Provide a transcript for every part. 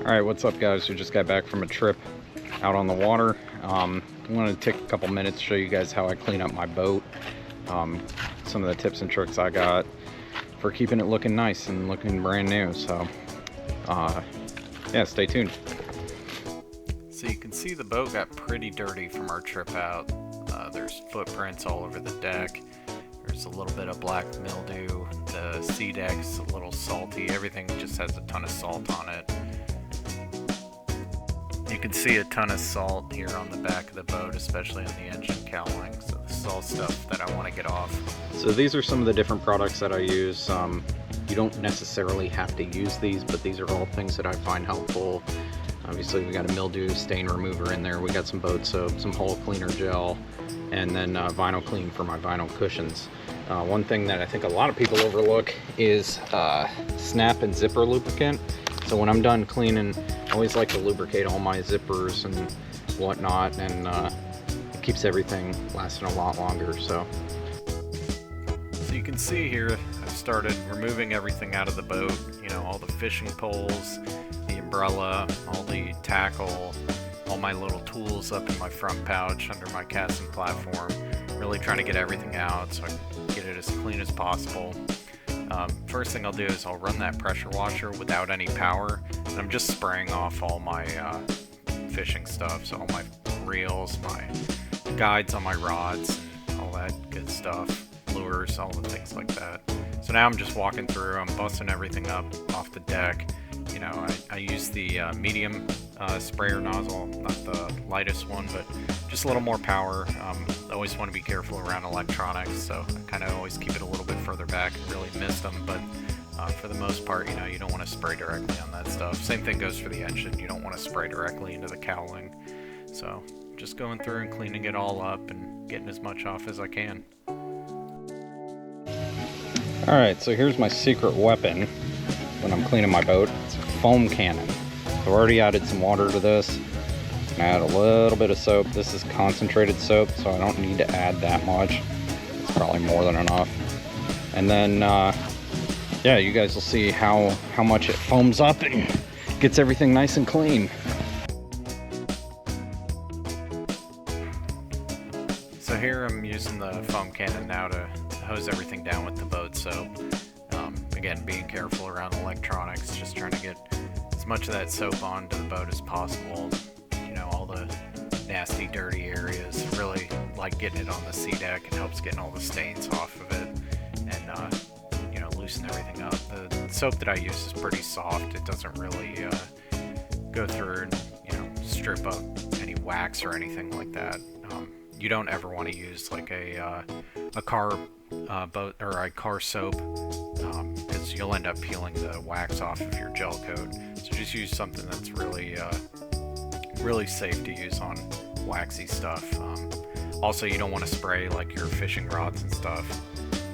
Alright, what's up guys? We just got back from a trip out on the water. I wanted to take a couple minutes to show you guys how I clean up my boat. Some of the tips and tricks I got for keeping it looking nice and looking brand new. So, yeah, stay tuned. So you can see the boat got pretty dirty from our trip out. There's footprints all over the deck. There's a little bit of black mildew. The sea deck's a little salty. Everything just has a ton of salt on it. You can see a ton of salt here on the back of the boat, especially on the engine cowling. So this is all stuff that I want to get off. So these are some of the different products that I use. You don't necessarily have to use these, but these are all things that I find helpful. Obviously we got a mildew stain remover in there. We got some boat soap, some hull cleaner gel, and then vinyl clean for my vinyl cushions. One thing that I think a lot of people overlook is snap and zipper lubricant. So when I'm done cleaning, I always like to lubricate all my zippers and whatnot, and it keeps everything lasting a lot longer. So you can see here, I've started removing everything out of the boat. You know, all the fishing poles, the umbrella, all the tackle, all my little tools up in my front pouch under my casting platform. Really trying to get everything out so I can get it as clean as possible. First thing I'll do is I'll run that pressure washer without any power, and I'm just spraying off all my fishing stuff, so all my reels, my guides on my rods, and all that good stuff, lures, all the things like that. So now I'm just walking through, I'm busting everything up off the deck. You know, I use the medium sprayer nozzle, not the lightest one, but just a little more power. I always want to be careful around electronics, so I kind of always keep it a little bit further back and really mist them, but for the most part, you know, you don't want to spray directly on that stuff. Same thing goes for the engine. You don't want to spray directly into the cowling. So just going through and cleaning it all up and getting as much off as I can. Alright, so here's my secret weapon when I'm cleaning my boat. It's a foam cannon. I've already added some water to this. Add a little bit of soap. This is concentrated soap, so I don't need to add that much. It's probably more than enough. And then, yeah, you guys will see how much it foams up and gets everything nice and clean. So here I'm using the foam cannon now to hose everything down with the boat soap. Again, being careful around electronics, just trying to get as much of that soap onto the boat as possible. You know, all the nasty, dirty areas. Really like getting it on the sea deck. It helps getting all the stains off of it and, you know, loosen everything up. The soap that I use is pretty soft. It doesn't really go through and, you know, strip up any wax or anything like that. You don't ever want to use like a car boat or a car soap, because you'll end up peeling the wax off of your gel coat. So just use something that's really really safe to use on waxy stuff. Also, you don't want to spray like your fishing rods and stuff.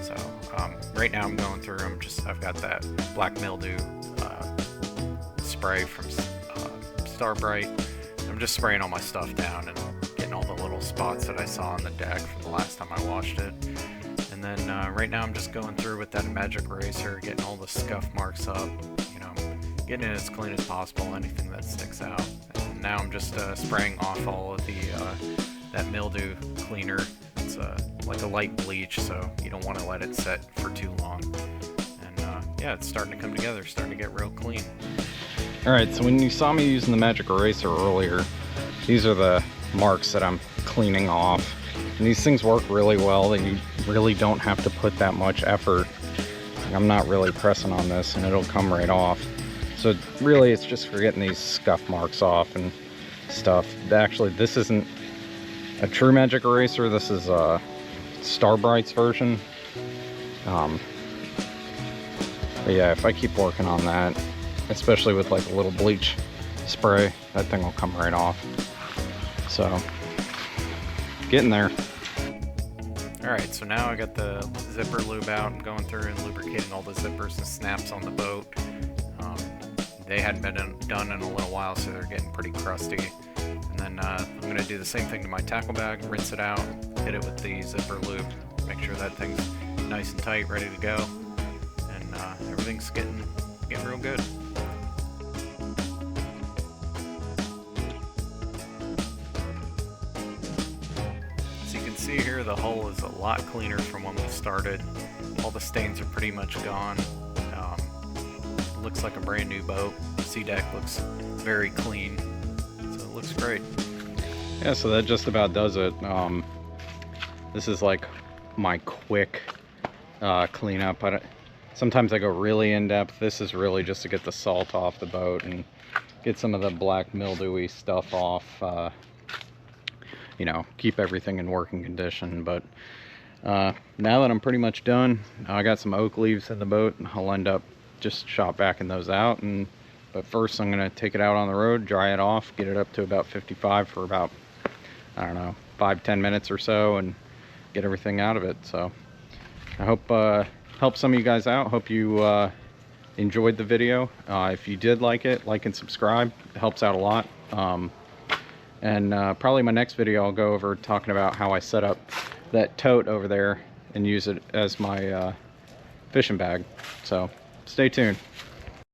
So right now I'm going through, I've got that black mildew spray from Starbright. I'm just spraying all my stuff down and getting all the little spots that I saw on the deck from the last time I washed it. And then right now I'm just going through with that magic eraser, getting all the scuff marks up, you know, getting it as clean as possible, anything that sticks out. And now I'm just spraying off all of the that mildew cleaner. It's like a light bleach, so you don't want to let it set for too long. And yeah, it's starting to come together, starting to get real clean. Alright, so when you saw me using the magic eraser earlier, these are the marks that I'm cleaning off. And these things work really well, and you really don't have to put that much effort. I'm not really pressing on this and it'll come right off. So really it's just for getting these scuff marks off and stuff. Actually, this isn't a true magic eraser. This is Starbright's version. But yeah, if I keep working on that, especially with like a little bleach spray, that thing will come right off. So getting there. Alright, so now I got the zipper lube out. I'm going through and lubricating all the zippers and snaps on the boat. They hadn't been done in a little while, so they're getting pretty crusty. And then I'm going to do the same thing to my tackle bag, rinse it out, hit it with the zipper lube, make sure that thing's nice and tight, ready to go. And everything's getting real good. see here, the hull is a lot cleaner from when we started. All the stains are pretty much gone. Looks like a brand new boat. Sea deck looks very clean, so it looks great. Yeah, so that just about does it. This is like my quick cleanup. Sometimes I go really in depth. This is really just to get the salt off the boat and get some of the black mildewy stuff off. You know, keep everything in working condition. But now that I'm pretty much done, I got some oak leaves in the boat, and I'll end up just shop backing those out. But first I'm gonna take it out on the road, dry it off, get it up to about 55 for about, I don't know, 5-10 minutes or so, and get everything out of it. So I hope helped some of you guys out. Hope you enjoyed the video. If you did like it, like and subscribe. It helps out a lot. And probably my next video I'll go over talking about how I set up that tote over there and use it as my fishing bag. So stay tuned.